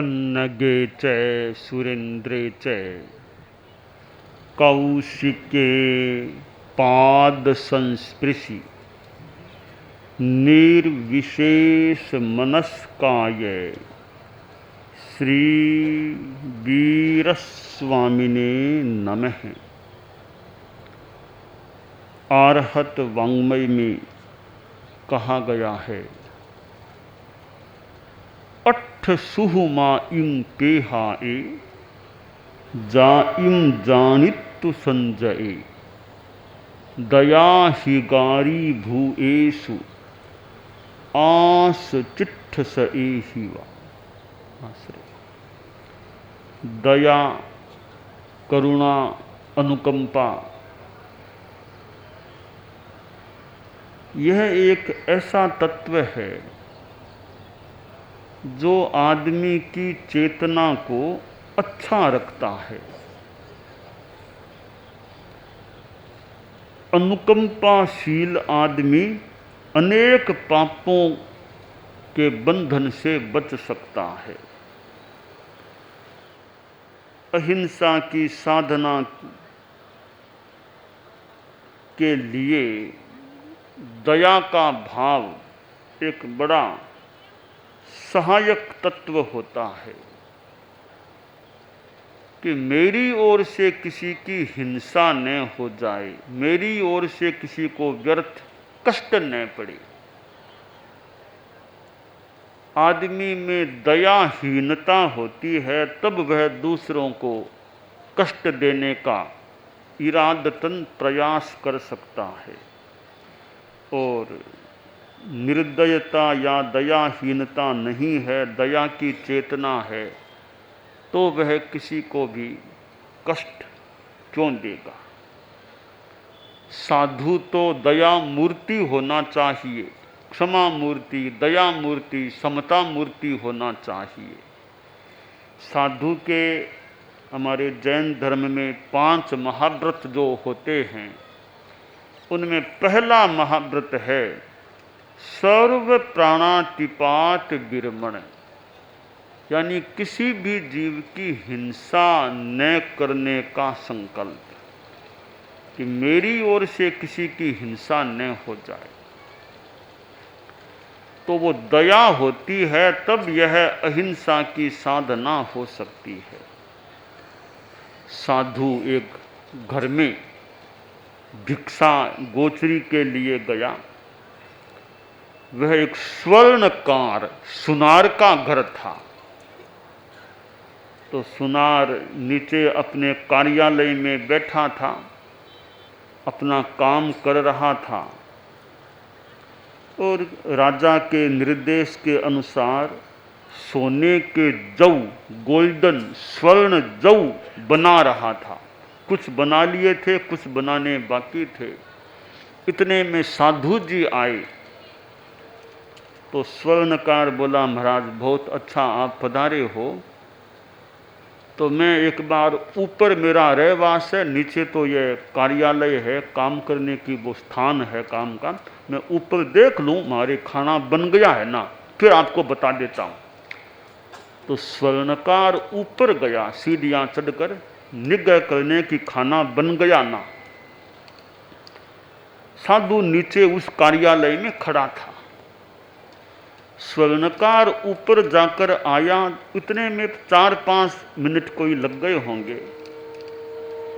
पन्नगे च सुरेन्द्रे च कौशिके पाद संस्पृशि निर्विशेष मनस्काय श्री वीरस्वामिने नमः। आरहत वाङ्मय में कहा गया है, अट्ठ सुहुमा इं पेहाए जा इम जानित्तु संजये दया हिगारी भूएसु आस चिट्ठ सए हिवा। दया, करुणा, अनुकंपा, यह एक ऐसा तत्व है जो आदमी की चेतना को अच्छा रखता है। अनुकंपाशील आदमी अनेक पापों के बंधन से बच सकता है। अहिंसा की साधना के लिए दया का भाव एक बड़ा सहायक तत्व होता है कि मेरी ओर से किसी की हिंसा न हो जाए, मेरी ओर से किसी को व्यर्थ कष्ट न पड़े। आदमी में दयाहीनता होती है तब वह दूसरों को कष्ट देने का इरादतन प्रयास कर सकता है, और निर्दयता या दयाहीनता नहीं है, दया की चेतना है, तो वह किसी को भी कष्ट क्यों देगा। साधु तो दया मूर्ति होना चाहिए, क्षमा मूर्ति, दया मूर्ति, समता मूर्ति होना चाहिए। साधु के हमारे जैन धर्म में 5 महाव्रत जो होते हैं, उनमें पहला महाव्रत है सर्व प्राणातिपात विरमण, यानी किसी भी जीव की हिंसा न करने का संकल्प, कि मेरी ओर से किसी की हिंसा न हो जाए। तो वो दया होती है तब यह अहिंसा की साधना हो सकती है। साधु एक घर में भिक्षा गोचरी के लिए गया। वह एक स्वर्णकार सुनार का घर था। तो सुनार नीचे अपने कार्यालय में बैठा था, अपना काम कर रहा था, और राजा के निर्देश के अनुसार सोने के जौ, गोल्डन स्वर्ण जौ बना रहा था। कुछ बना लिए थे, कुछ बनाने बाकी थे। इतने में साधु जी आए। तो स्वर्णकार बोला, महाराज बहुत अच्छा आप पधारे हो, तो मैं एक बार ऊपर मेरा रहवास है, नीचे तो ये कार्यालय है, काम करने की वो स्थान है काम का, मैं ऊपर देख लूँ हमारे खाना बन गया है ना, फिर आपको बता देता हूँ। तो स्वर्णकार ऊपर गया सीढ़ियाँ चढ़कर निग्रह करने की खाना बन गया ना। साधु नीचे उस कार्यालय में खड़ा था। स्वर्णकार ऊपर जाकर आया, इतने में 4-5 मिनट कोई लग गए होंगे।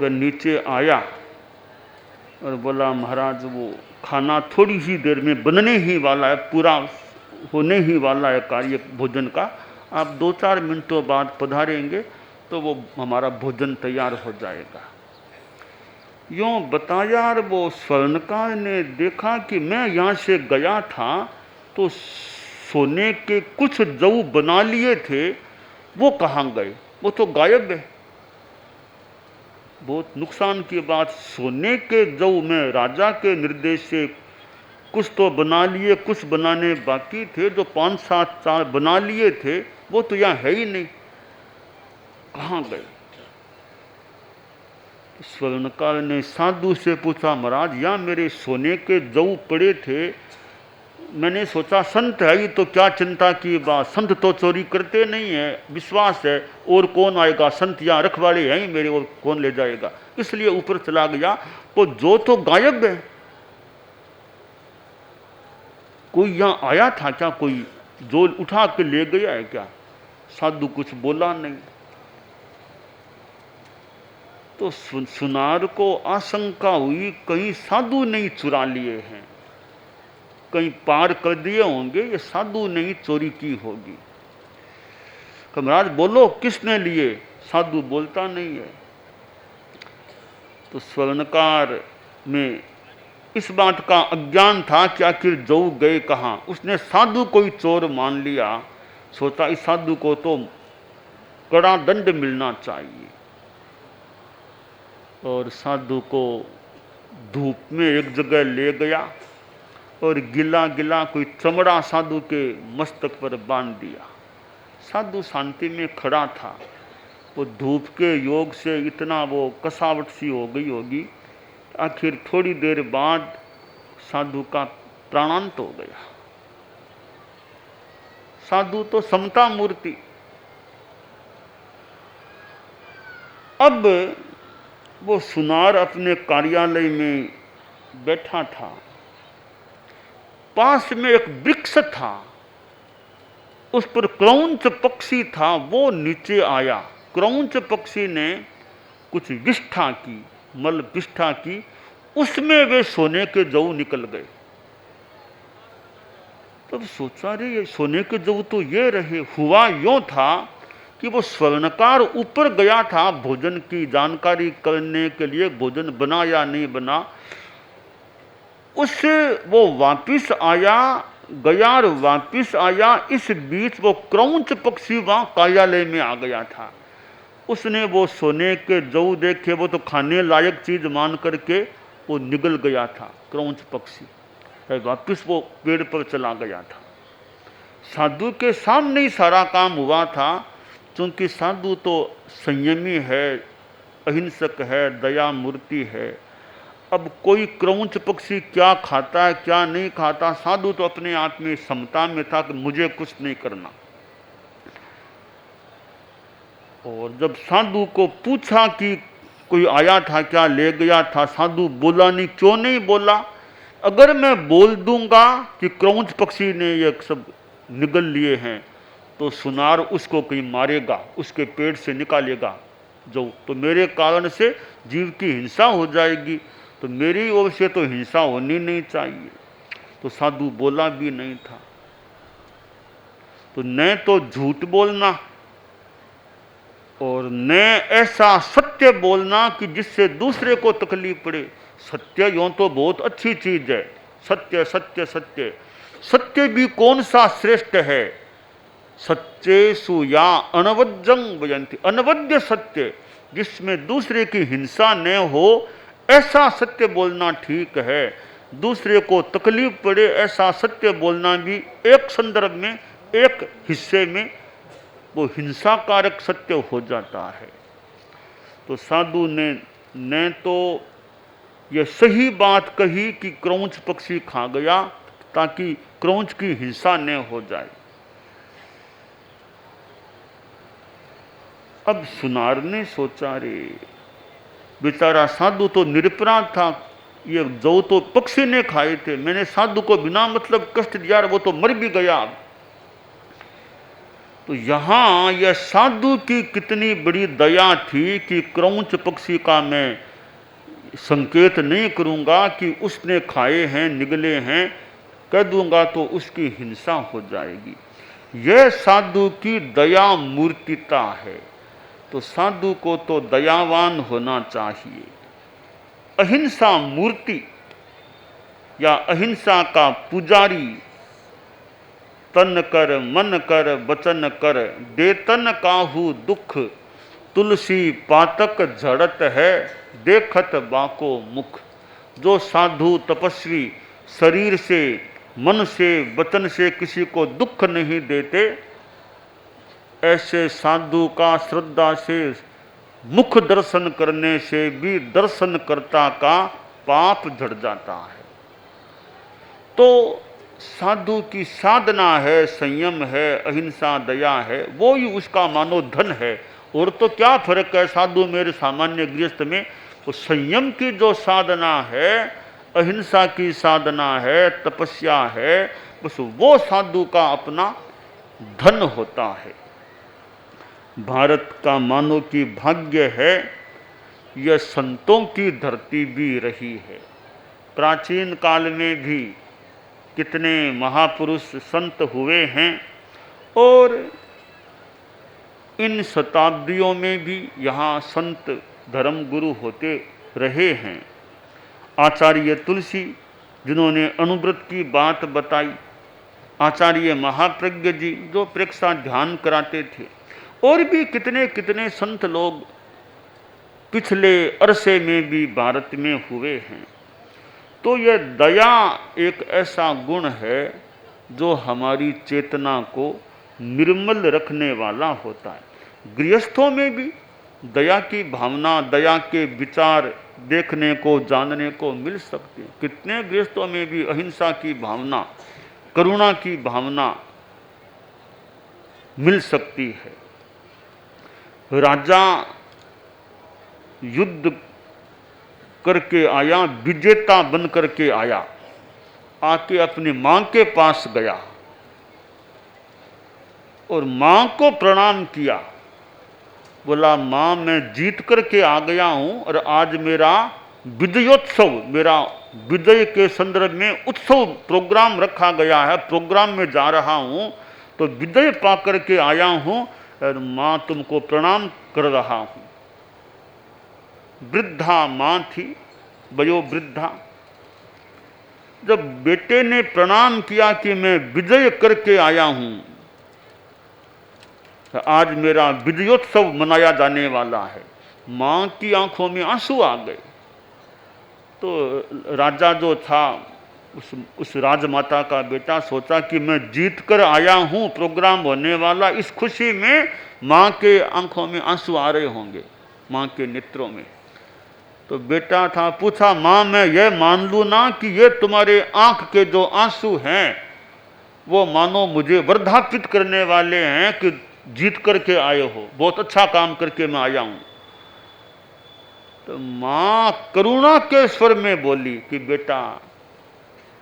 वह नीचे आया और बोला, महाराज वो खाना थोड़ी ही देर में बनने ही वाला है, पूरा होने ही वाला है कार्य भोजन का, आप 2-4 मिनटों बाद पधारेंगे तो वो हमारा भोजन तैयार हो जाएगा। यूँ बताया, और वो स्वर्णकार ने देखा कि मैं यहाँ से गया था तो सोने के कुछ जौ बना लिए थे, वो कहाँ गए, वो तो गायब है। बहुत नुकसान की बात, सोने के जौ में राजा के निर्देश से कुछ तो बना लिए, कुछ बनाने बाकी थे, जो 5-7 चार बना लिए थे वो तो यहाँ है ही नहीं, कहाँ गए। स्वर्णकार ने साधु से पूछा, महाराज यहाँ मेरे सोने के जौ पड़े थे, मैंने सोचा संत है ही तो क्या चिंता की बात, संत तो चोरी करते नहीं है, विश्वास है, और कौन आएगा, संत यहाँ रखवाले हैं ही मेरे, और कौन ले जाएगा, इसलिए ऊपर चला गया। तो जो तो गायब है, कोई यहाँ आया था क्या, कोई जो उठा के ले गया है क्या? साधु कुछ बोला नहीं। तो सुनार को आशंका हुई कहीं साधु नहीं चुरा लिए हैं, कहीं पार कर दिए होंगे, ये साधु नहीं चोरी की होगी। महाराज बोलो किसने लिए? साधु बोलता नहीं है। तो स्वर्णकार में इस बात का अज्ञान था कि आखिर जो गए कहाँ। उसने साधु को ही चोर मान लिया, सोचा इस साधु को तो कड़ा दंड मिलना चाहिए। और साधु को धूप में एक जगह ले गया और गिला गिला कोई चमड़ा साधु के मस्तक पर बांध दिया। साधु शांति में खड़ा था, वो धूप के योग से इतना वो कसावट सी हो गई होगी, आखिर थोड़ी देर बाद साधु का प्राणांत हो गया। साधु तो समता मूर्ति। अब वो सुनार अपने कार्यालय में बैठा था, पास में एक वृक्ष था, उस पर क्रौंच पक्षी था, वो नीचे आया। क्रौंच पक्षी ने कुछ विष्ठा की, मल विष्ठा की, उसमें वे सोने के जौ निकल गए। तब सोचा रे ये सोने के जौ तो ये रहे। हुआ यूं था कि वो स्वर्णकार ऊपर गया था भोजन की जानकारी करने के लिए, भोजन बना या नहीं बना, उससे वो वापिस आया, गया और वापिस आया। इस बीच वो क्रौंच पक्षी वहाँ कार्यालय में आ गया था। उसने वो सोने के जौ देखे, वो तो खाने लायक चीज मान करके वो निगल गया था क्रौंच पक्षी, वापिस वो पेड़ पर चला गया था। साधु के सामने ही सारा काम हुआ था, क्योंकि साधु तो संयमी है, अहिंसक है, दया मूर्ति है। अब कोई क्रौंच पक्षी क्या खाता है क्या नहीं खाता, साधु तो अपने आप में समता में था कि मुझे कुछ नहीं करना। और जब साधु को पूछा कि कोई आया था क्या, ले गया था, साधु बोला नहीं। क्यों नहीं बोला? अगर मैं बोल दूंगा कि क्रौंच पक्षी ने ये सब निगल लिए हैं तो सुनार उसको कहीं मारेगा, उसके पेट से निकालेगा जो, तो मेरे कारण से जीव की हिंसा हो जाएगी, तो मेरी ओर से तो हिंसा होनी नहीं चाहिए। तो साधु बोला भी नहीं था। तो न तो झूठ बोलना और न ऐसा सत्य बोलना कि जिससे दूसरे को तकलीफ पड़े। सत्य यूं तो बहुत अच्छी चीज है, सत्य सत्य सत्य। सत्य भी कौन सा श्रेष्ठ है? सत्येषु या अनवद्यं वदन्ति, अनवद्य सत्य, जिसमें दूसरे की हिंसा न हो, ऐसा सत्य बोलना ठीक है। दूसरे को तकलीफ पड़े ऐसा सत्य बोलना भी एक संदर्भ में, एक हिस्से में वो हिंसाकारक सत्य हो जाता है। तो साधु ने न तो यह सही बात कही कि क्रौंच पक्षी खा गया ताकि क्रौंच की हिंसा न हो जाए। अब सुनार ने सोचा रे बेचारा साधु तो निरपराध था, ये जौ तो पक्षी ने खाए थे, मैंने साधु को बिना मतलब कष्ट दिया, वो तो मर भी गया। तो यहाँ यह साधु की कितनी बड़ी दया थी कि क्रौंच पक्षी का मैं संकेत नहीं करूँगा कि उसने खाए हैं, निगले हैं, कह दूंगा तो उसकी हिंसा हो जाएगी। यह साधु की दया मूर्तिता है। तो साधु को तो दयावान होना चाहिए। अहिंसा मूर्ति या अहिंसा का पुजारी, तन कर मन कर वचन कर, देतन काहू दुख, तुलसी पातक झड़त है, देखत बाको मुख। जो साधु तपस्वी शरीर से, मन से, वचन से किसी को दुख नहीं देते, ऐसे साधु का श्रद्धा से मुख दर्शन करने से भी दर्शनकर्ता का पाप झड़ जाता है। तो साधु की साधना है, संयम है, अहिंसा, दया है, वो ही उसका मानो धन है। और तो क्या फर्क है साधु मेरे सामान्य गृहस्थ में? तो संयम की जो साधना है, अहिंसा की साधना है, तपस्या है, बस वो साधु का अपना धन होता है। भारत का मानो कि भाग्य है, यह संतों की धरती भी रही है। प्राचीन काल में भी कितने महापुरुष संत हुए हैं और इन शताब्दियों में भी यहाँ संत धर्म गुरु होते रहे हैं। आचार्य तुलसी जिन्होंने अनुव्रत की बात बताई, आचार्य महाप्रज्ञ जी जो प्रेक्षा ध्यान कराते थे, और भी कितने कितने संत लोग पिछले अरसे में भी भारत में हुए हैं। तो यह दया एक ऐसा गुण है जो हमारी चेतना को निर्मल रखने वाला होता है। गृहस्थों में भी दया की भावना, दया के विचार देखने को, जानने को मिल सकते हैं। कितने गृहस्थों में भी अहिंसा की भावना, करुणा की भावना मिल सकती है। राजा युद्ध करके आया, विजेता बन करके आया, आके अपनी मां के पास गया और मां को प्रणाम किया। बोला, मां मैं जीत करके आ गया हूं और आज मेरा विजयोत्सव, मेरा विजय के संदर्भ में उत्सव प्रोग्राम रखा गया है, प्रोग्राम में जा रहा हूं, तो विजय पा करके आया हूं और मां तुमको प्रणाम कर रहा हूं। वृद्धा मां थी, वयोवृद्धा। जब बेटे ने प्रणाम किया कि मैं विजय करके आया हूं, तो आज मेरा विजयोत्सव मनाया जाने वाला है, मां की आंखों में आंसू आ गए। तो राजा जो था, उस राजमाता का बेटा सोचा कि मैं जीत कर आया हूं, प्रोग्राम होने वाला, इस खुशी में मां के आंखों में आंसू आ रहे होंगे, मां के नेत्रों में। तो बेटा था, पूछा, मां मैं ये मान लूं ना कि ये तुम्हारे आंख के जो आंसू हैं वो मानो मुझे वर्धापित करने वाले हैं कि जीत करके आए हो, बहुत अच्छा काम करके मैं आया हूं। तो मां करुणा के स्वर में बोली कि बेटा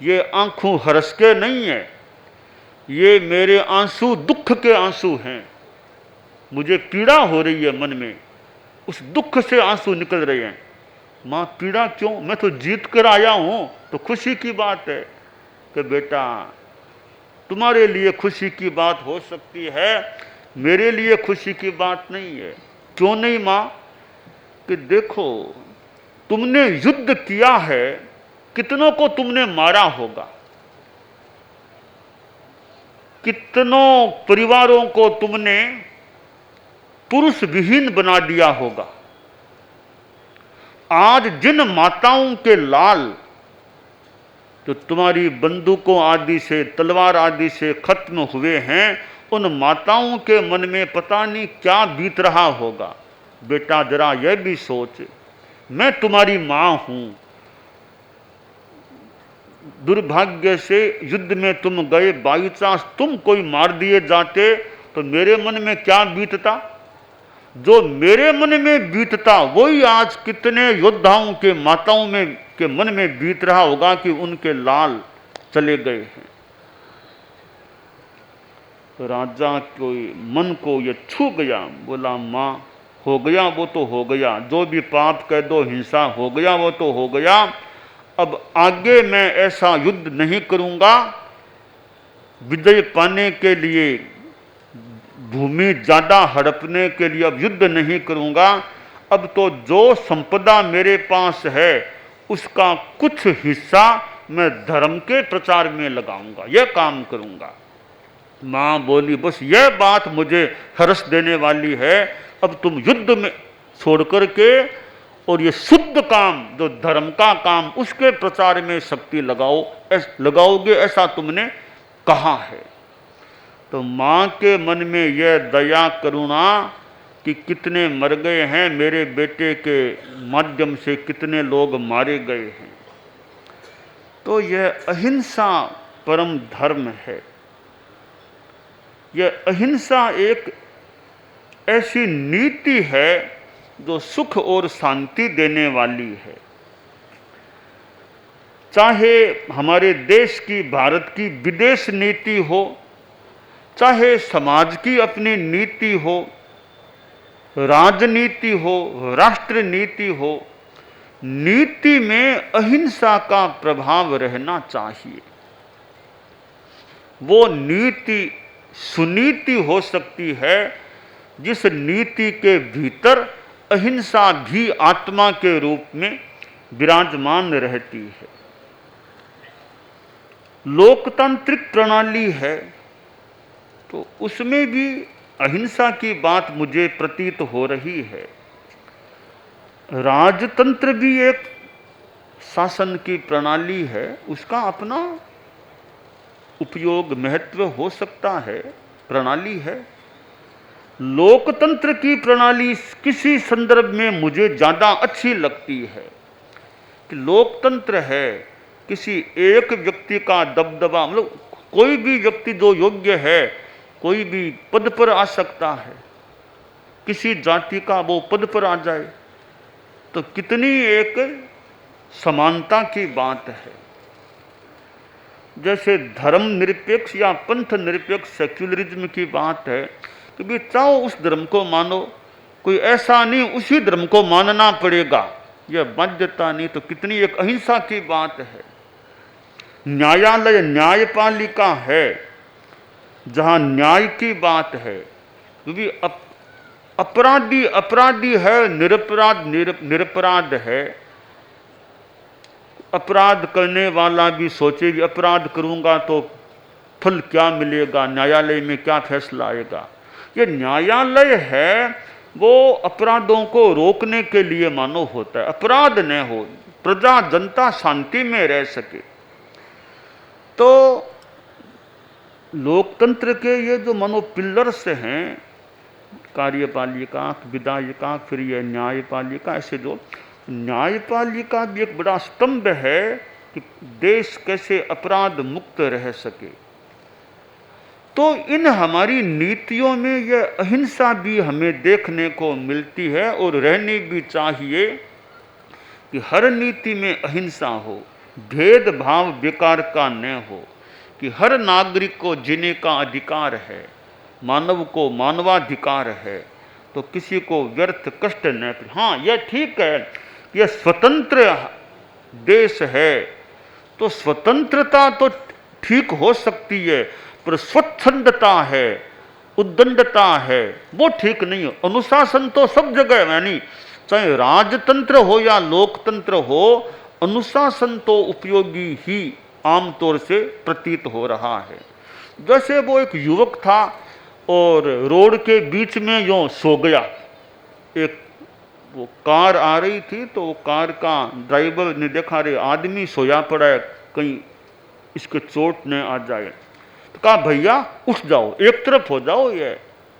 ये आंखों हर्ष के नहीं है, ये मेरे आंसू दुख के आंसू हैं। मुझे पीड़ा हो रही है मन में, उस दुख से आंसू निकल रहे हैं। मां पीड़ा क्यों? मैं तो जीत कर आया हूं, तो खुशी की बात है। कि बेटा तुम्हारे लिए खुशी की बात हो सकती है, मेरे लिए खुशी की बात नहीं है। क्यों नहीं मां? कि देखो तुमने युद्ध किया है, कितनों को तुमने मारा होगा, कितनों परिवारों को तुमने पुरुष विहीन बना दिया होगा। आज जिन माताओं के लाल जो तुम्हारी बंदूकों आदि से, तलवार आदि से खत्म हुए हैं, उन माताओं के मन में पता नहीं क्या बीत रहा होगा। बेटा जरा यह भी सोच, मैं तुम्हारी मां हूं, दुर्भाग्य से युद्ध में तुम गए, बाई चांस तुम कोई मार दिए जाते तो मेरे मन में क्या बीतता? जो मेरे मन में बीतता वही आज कितने योद्धाओं के, माताओं में के मन में बीत रहा होगा कि उनके लाल चले गए हैं। तो राजा को मन को ये छू गया। बोला, मां हो गया वो तो हो गया, जो भी पाप कह दो, हिंसा हो गया वो तो हो गया। अब आगे मैं ऐसा युद्ध नहीं करूंगा, विजय पाने के लिए, भूमि ज्यादा हड़पने के लिए अब युद्ध नहीं करूंगा। अब तो जो संपदा मेरे पास है उसका कुछ हिस्सा मैं धर्म के प्रचार में लगाऊंगा, यह काम करूंगा। मां बोली, बस यह बात मुझे हर्ष देने वाली है, अब तुम युद्ध में छोड़ करके और ये शुद्ध काम, जो धर्म का काम, उसके प्रचार में शक्ति लगाओगे, ऐसा तुमने कहा है। तो मां के मन में यह दया, करुणा कि कितने मर गए हैं, मेरे बेटे के माध्यम से कितने लोग मारे गए हैं। तो यह अहिंसा परम धर्म है। यह अहिंसा एक ऐसी नीति है जो सुख और शांति देने वाली है। चाहे हमारे देश की, भारत की विदेश नीति हो, चाहे समाज की अपनी नीति हो, राजनीति हो, राष्ट्र नीति हो, नीति में अहिंसा का प्रभाव रहना चाहिए। वो नीति सुनीति हो सकती है जिस नीति के भीतर अहिंसा भी आत्मा के रूप में विराजमान रहती है। लोकतांत्रिक प्रणाली है तो उसमें भी अहिंसा की बात मुझे प्रतीत हो रही है। राजतंत्र भी एक शासन की प्रणाली है, उसका अपना उपयोग महत्व हो सकता है, प्रणाली है। लोकतंत्र की प्रणाली किसी संदर्भ में मुझे ज़्यादा अच्छी लगती है कि लोकतंत्र है, किसी एक व्यक्ति का दबदबा, मतलब कोई भी व्यक्ति जो योग्य है कोई भी पद पर आ सकता है, किसी जाति का वो पद पर आ जाए, तो कितनी एक समानता की बात है। जैसे धर्म निरपेक्ष या पंथ निरपेक्ष सेक्युलरिज्म की बात है कि भी चाहो उस धर्म को मानो, कोई ऐसा नहीं उसी धर्म को मानना पड़ेगा, यह बाध्यता नहीं, तो कितनी एक अहिंसा की बात है। न्यायालय न्यायपालिका है जहाँ न्याय की बात है, क्योंकि अपराधी अपराधी है, निरपराध निरपराध है। अपराध करने वाला भी सोचे कि अपराध करूंगा तो फल क्या मिलेगा, न्यायालय में क्या फैसला आएगा। ये न्यायालय है वो अपराधों को रोकने के लिए मानो होता है, अपराध न हो, प्रजा जनता शांति में रह सके। तो लोकतंत्र के ये जो मनो पिलर्स हैं, कार्यपालिका, विधायिका, फिर ये न्यायपालिका, ऐसे जो न्यायपालिका भी एक बड़ा स्तंभ है कि देश कैसे अपराध मुक्त रह सके। तो इन हमारी नीतियों में यह अहिंसा भी हमें देखने को मिलती है और रहनी भी चाहिए कि हर नीति में अहिंसा हो, भेदभाव बेकार का न हो, कि हर नागरिक को जीने का अधिकार है, मानव को मानवाधिकार है, तो किसी को व्यर्थ कष्ट न। हाँ, यह ठीक है, यह स्वतंत्र देश है, तो स्वतंत्रता तो ठीक हो सकती है, पर स्वच्छंदता है, उद्दंडता है, वो ठीक नहीं है। अनुशासन तो सब जगह, यानी चाहे राजतंत्र हो या लोकतंत्र हो, अनुशासन तो उपयोगी ही आमतौर से प्रतीत हो रहा है। जैसे वो एक युवक था और रोड के बीच में यूँ सो गया, एक वो कार आ रही थी तो वो कार का ड्राइवर ने देखा रे आदमी सोया पड़ा है, कहीं इसके चोट न आ जाए, तो कहा भैया उठ जाओ, एक तरफ हो जाओ, ये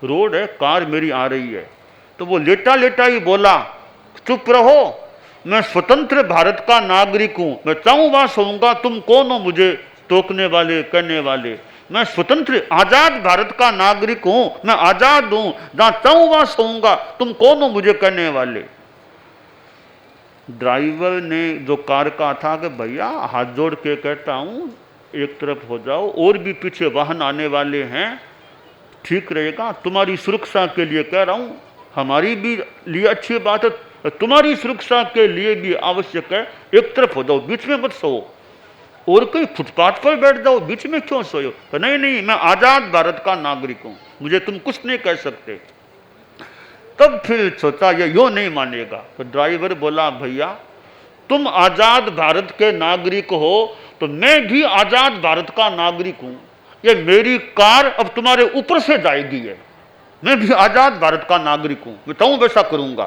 रोड है, कार मेरी आ रही है। तो वो लेटा लेटा ही बोला, चुप रहो, मैं स्वतंत्र भारत का नागरिक हूं, मैं चाहूं वहां सोऊंगा, तुम कौन हो मुझे टोकने वाले, कहने वाले। मैं स्वतंत्र आजाद भारत का नागरिक हूं, मैं आजाद हूं, जहां चाहूं वहां सोऊंगा, तुम कौन हो मुझे कहने वाले। ड्राइवर ने जो कार का था कि भैया हाथ जोड़ के कहता हूं एक तरफ हो जाओ, और भी पीछे वाहन आने वाले हैं, ठीक रहेगा, तुम्हारी सुरक्षा के लिए कह रहा हूं, हमारी भी लिए अच्छी बात है, तुम्हारी सुरक्षा के लिए भी आवश्यक है, एक तरफ हो जाओ, बीच में मत सो, और कोई फुटपाथ पर बैठ जाओ, बीच में क्यों सोयो। तो नहीं नहीं, मैं आजाद भारत का नागरिक हूं, मुझे तुम कुछ नहीं कह सकते। तब फिर सोचा ये यूं नहीं मानेगा, तो ड्राइवर बोला भैया तुम आजाद भारत के नागरिक हो तो मैं भी आजाद भारत का नागरिक हूं, ये मेरी कार अब तुम्हारे ऊपर से जाएगी, है मैं भी आजाद भारत का नागरिक हूं, मैं चाहूं वैसा करूंगा।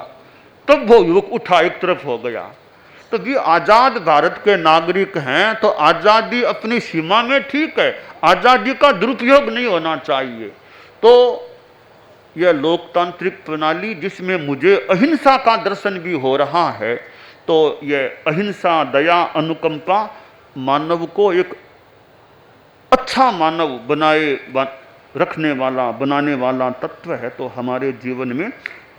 तब वो युवक उठा, एक तरफ हो गया। तो भी आजाद भारत के नागरिक हैं तो आजादी अपनी सीमा में ठीक है, आजादी का दुरुपयोग नहीं होना चाहिए। तो यह लोकतांत्रिक प्रणाली जिसमें मुझे अहिंसा का दर्शन भी हो रहा है, तो यह अहिंसा, दया, अनुकंपा मानव को एक अच्छा मानव रखने वाला, बनाने वाला तत्व है, तो हमारे जीवन में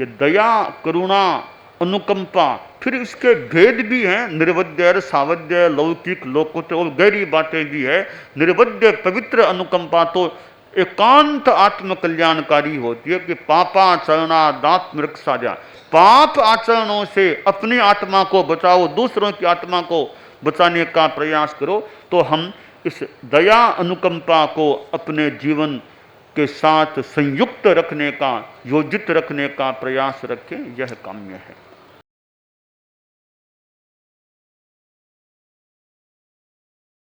ये दया, करुणा, अनुकंपा, फिर इसके भेद भी हैं, निर्वद्य, सावध्य, लौकिक, लोकोत्तर और गहरी बातें भी है। निर्वद्य पवित्र अनुकंपा तो एकांत आत्मकल्याणकारी होती है कि पापाचरणादात्म रक्षाया, पाप आचरणों से अपनी आत्मा को बचाओ, दूसरों की आत्मा को बचाने का प्रयास करो। तो हम इस दया अनुकंपा को अपने जीवन के साथ संयुक्त रखने का, योजित रखने का प्रयास रखें, यह काम्य है।